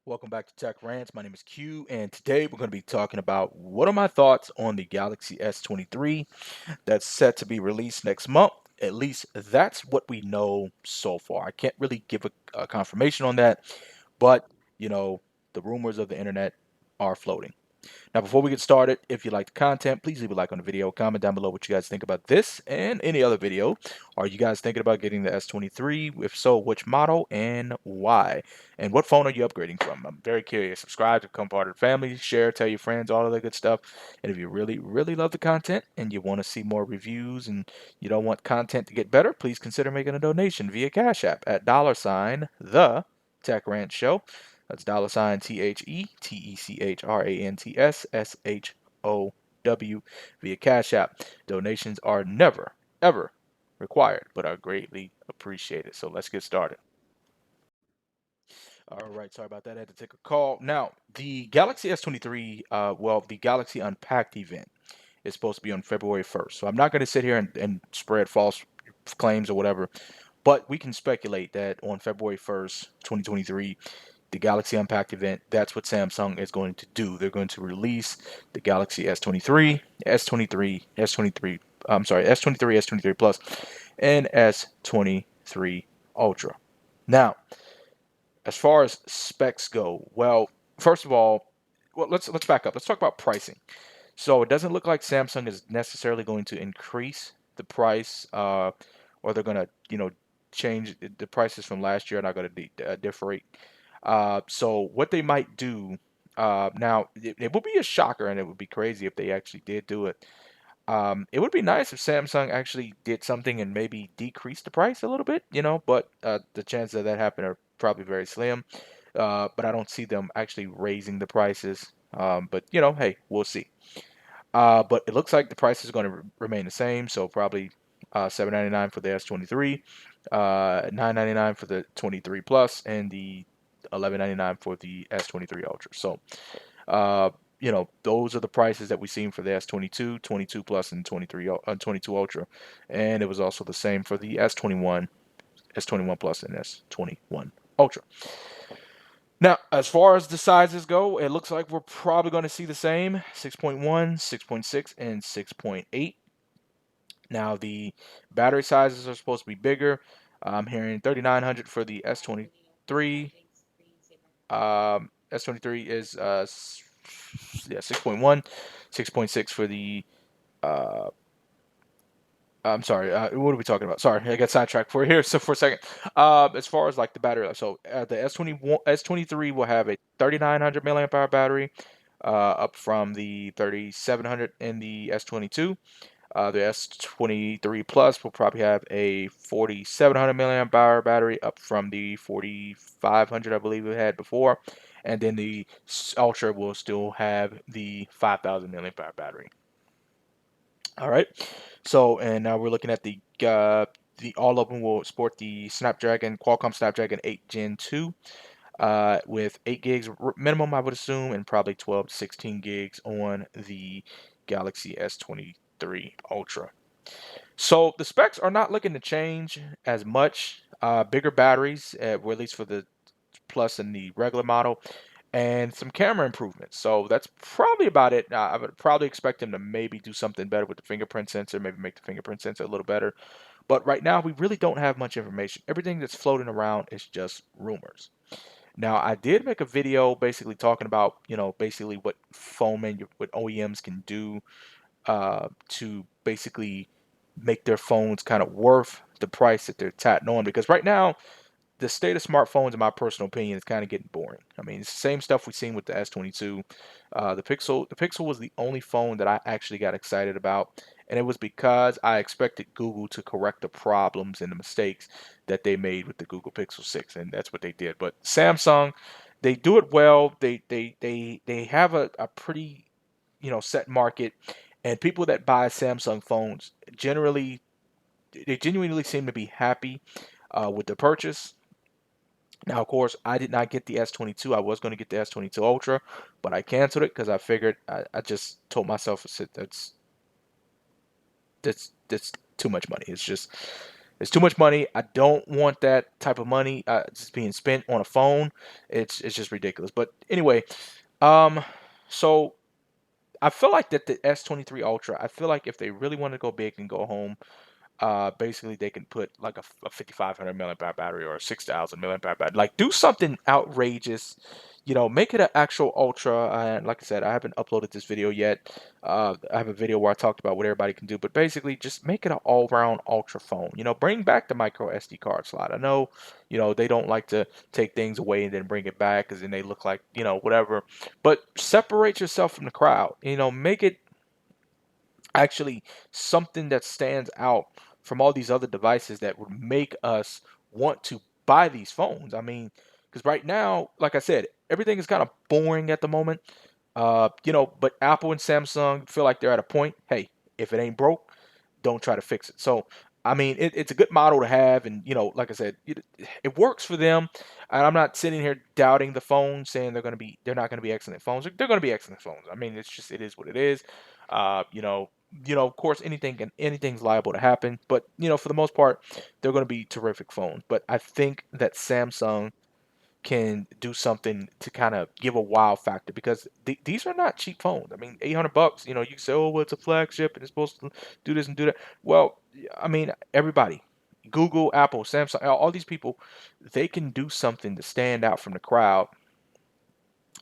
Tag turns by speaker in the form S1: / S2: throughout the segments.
S1: Welcome back to Tech Rants. My name is Q, and today we're going to be talking about what are my thoughts on the Galaxy S23 that's set to be released next month. At least that's what we know so far. I can't really give a confirmation on that, but you know, the rumors of the internet are floating. Now, before we get started, if you like the content, please leave a like on the video. Comment down below what you guys think about this and any other video. Are you guys thinking about getting the S23? If so, which model and why? And what phone are you upgrading from? I'm very curious. Subscribe to become part of the family. Share, tell your friends, all of that good stuff. And if you really, really love the content and you want to see more reviews and you don't want content to get better, please consider making a donation via Cash App at $, the Tech Show. That's $TheTechrantsshow via Cash App. Donations are never, ever required, but are greatly appreciated. So let's get started. All right, sorry about that. I had to take a call. Now, the Galaxy S23, the Galaxy Unpacked event is supposed to be on February 1st. So I'm not going to sit here and spread false claims or whatever, but we can speculate that on February 1st, 2023, the Galaxy Unpacked event, that's what Samsung is going to do. They're going to release the Galaxy S23, S23, S23, I'm sorry, S23, S23 Plus, and S23 Ultra. Now, as far as specs go, well, first of all, let's back up. Let's talk about pricing. So it doesn't look like Samsung is necessarily going to increase the price, or they're going to, change the prices from last year. Are not going to differ. So what they might do now, it would be a shocker, and it would be crazy if they actually did do it. It would be nice if Samsung actually did something and maybe decreased the price a little bit, but the chances of that happening are probably very slim. But I don't see them actually raising the prices. But hey, we'll see. But it looks like the price is going to remain the same, so probably $799 for the S23, $999 for the 23 Plus, and the $1199 for the S23 Ultra. So, uh, those are the prices that we've seen for the S22, 22 Plus, and 22 Ultra, and it was also the same for the S21, S21 Plus, and S21 Ultra. Now, as far as the sizes go, it looks like we're probably going to see the same 6.1, 6.6, and 6.8. Now, the battery sizes are supposed to be bigger. I'm hearing 3900 for the S23. S23 is yeah, 6.1, 6.6 for the uh, I'm sorry. What are we talking about? Sorry, I got sidetracked for here. So for a second, as far as like the battery life, so the S23 will have a 3900 milliamp hour battery, up from the 3700 in the S22. The S23 Plus will probably have a 4700 milliamp hour battery, up from the 4500 I believe it had before, and then the Ultra will still have the 5000 milliamp hour battery. All right. So, and now we're looking at the all of them will sport the Qualcomm Snapdragon 8 Gen 2, with 8 gigs minimum, I would assume, and probably 12 to 16 gigs on the Galaxy S23 Ultra. So the specs are not looking to change as much. Bigger batteries, at least for the Plus and the regular model, and some camera improvements. So that's probably about it. I would probably expect them to maybe do something better with the fingerprint sensor, maybe make the fingerprint sensor a little better. But right now, we really don't have much information. Everything that's floating around is just rumors. Now, I did make a video basically talking about, basically what what OEMs can do to basically make their phones kind of worth the price that they're tatting on. Because right now, the state of smartphones, in my personal opinion, is kind of getting boring. I mean, it's the same stuff we've seen with the S22. The Pixel was the only phone that I actually got excited about, and it was because I expected Google to correct the problems and the mistakes that they made with the Google Pixel 6, and that's what they did. But Samsung, they do it well. They have a pretty set market, and people that buy Samsung phones genuinely seem to be happy with the purchase. Now, of course, I did not get the S22. I was going to get the S22 Ultra, but I canceled it because I figured I just told myself, I said, that's too much money. It's too much money. I don't want that type of money just being spent on a phone. It's just ridiculous. But anyway, um, so I feel like that the S23 Ultra. I feel like if they really want to go big and go home, basically they can put like a 5500 milliampere battery or a 6000 milliampere battery. Like do something outrageous, make it an actual ultra. And like I said, I haven't uploaded this video yet. I have a video where I talked about what everybody can do, but basically just make it an all-round ultra phone. Bring back the micro SD card slot. I know, they don't like to take things away and then bring it back because then they look like, whatever. But separate yourself from the crowd. Make it actually something that stands out from all these other devices that would make us want to buy these phones. I mean, because right now, like I said, everything is kind of boring at the moment. But Apple and Samsung feel like they're at a point. Hey, if it ain't broke, don't try to fix it. So, I mean, it's a good model to have, and like I said, it works for them. And I'm not sitting here doubting the phone, saying they're not gonna be excellent phones. They're gonna be excellent phones. I mean, it is what it is. Uh, you know, of course, anything's liable to happen, but for the most part, they're gonna be terrific phones. But I think that Samsung can do something to kind of give a wow factor because these are not cheap phones. I mean, $800. You can say, oh, well, it's a flagship and it's supposed to do this and do that. Well, I mean, everybody, Google, Apple, Samsung, all these people, they can do something to stand out from the crowd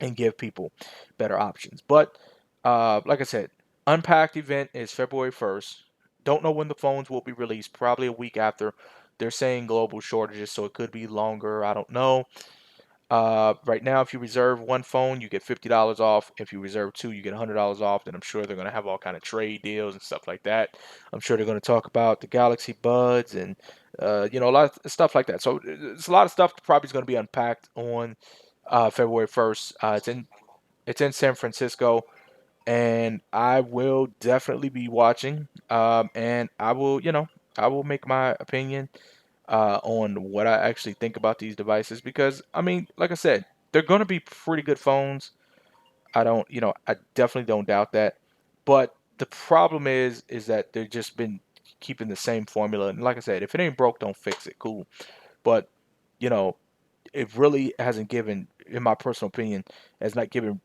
S1: and give people better options. But like I said, Unpacked event is February 1st. Don't know when the phones will be released. Probably a week after. They're saying global shortages, so it could be longer. I don't know. Right now, if you reserve one phone, you get $50 off. If you reserve two, you get $100 off. Then I'm sure they're going to have all kind of trade deals and stuff like that. I'm sure they're going to talk about the Galaxy Buds and a lot of stuff like that. So it's a lot of stuff that probably is going to be unpacked on February 1st. It's in San Francisco, and I will definitely be watching. And I will make my opinion on what I actually think about these devices because I mean, like I said, they're going to be pretty good phones. I definitely don't doubt that. But the problem is that they've just been keeping the same formula. And like I said, if it ain't broke, don't fix it. Cool. But you know, it really hasn't given, in my personal opinion, has not given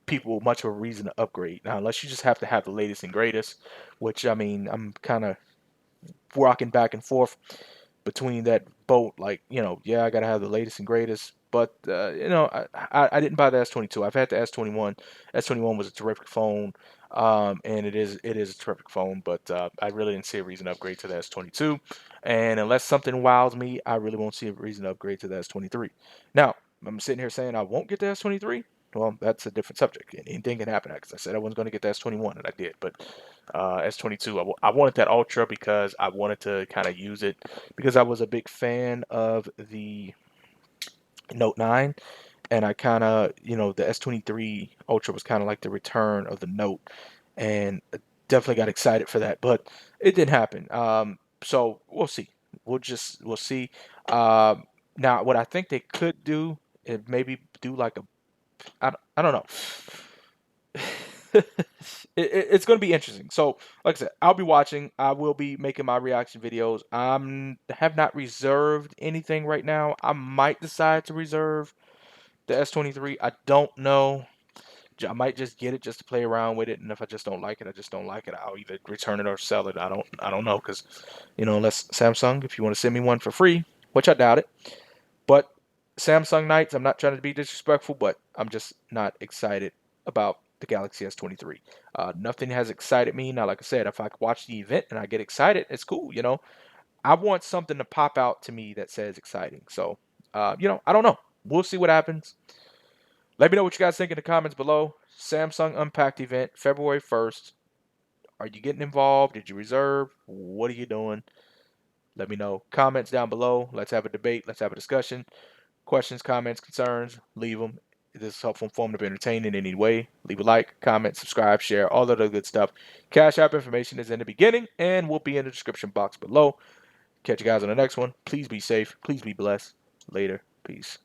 S1: people much of a reason to upgrade. Now, unless you just have to have the latest and greatest, which I mean, I'm kind of rocking back and forth between that boat. Like, yeah, I gotta have the latest and greatest. But I didn't buy the S22. I've had the S21. S21 was a terrific phone, and it is a terrific phone. But I really didn't see a reason to upgrade to the S22. And unless something wows me, I really won't see a reason to upgrade to the S23. Now, I'm sitting here saying I won't get the S23. Well, that's a different subject. Anything can happen. Because I said I wasn't going to get the S21, and I did. But S22, I wanted that Ultra because I wanted to kind of use it because I was a big fan of the Note 9, and I kind of, the S23 Ultra was kind of like the return of the Note, and I definitely got excited for that, but it didn't happen. So we'll see. We'll see. Now, what I think they could do is maybe do like I don't know. It's going to be interesting. So, like I said, I'll be watching. I will be making my reaction videos. Have not reserved anything right now. I might decide to reserve the S23. I don't know. I might just get it just to play around with it, and if I just don't like it, I just don't like it. I'll either return it or sell it. I don't know, because unless Samsung, if you want to send me one for free, which I doubt it. But Samsung Nights, I'm not trying to be disrespectful, but I'm just not excited about the Galaxy S23. Nothing has excited me. Now, like I said, if I watch the event and I get excited, it's cool. I want something to pop out to me that says exciting. So, I don't know. We'll see what happens. Let me know what you guys think in the comments below. Samsung Unpacked event, February 1st. Are you getting involved? Did you reserve? What are you doing? Let me know. Comments down below. Let's have a debate. Let's have a discussion. Questions, comments, concerns, leave them. This is helpful form to be entertained in any way. Leave a like, comment, subscribe, share, all of the good stuff. Cash App information is in the beginning and will be in the description box below. Catch you guys on the next one. Please be safe. Please be blessed. Later. Peace.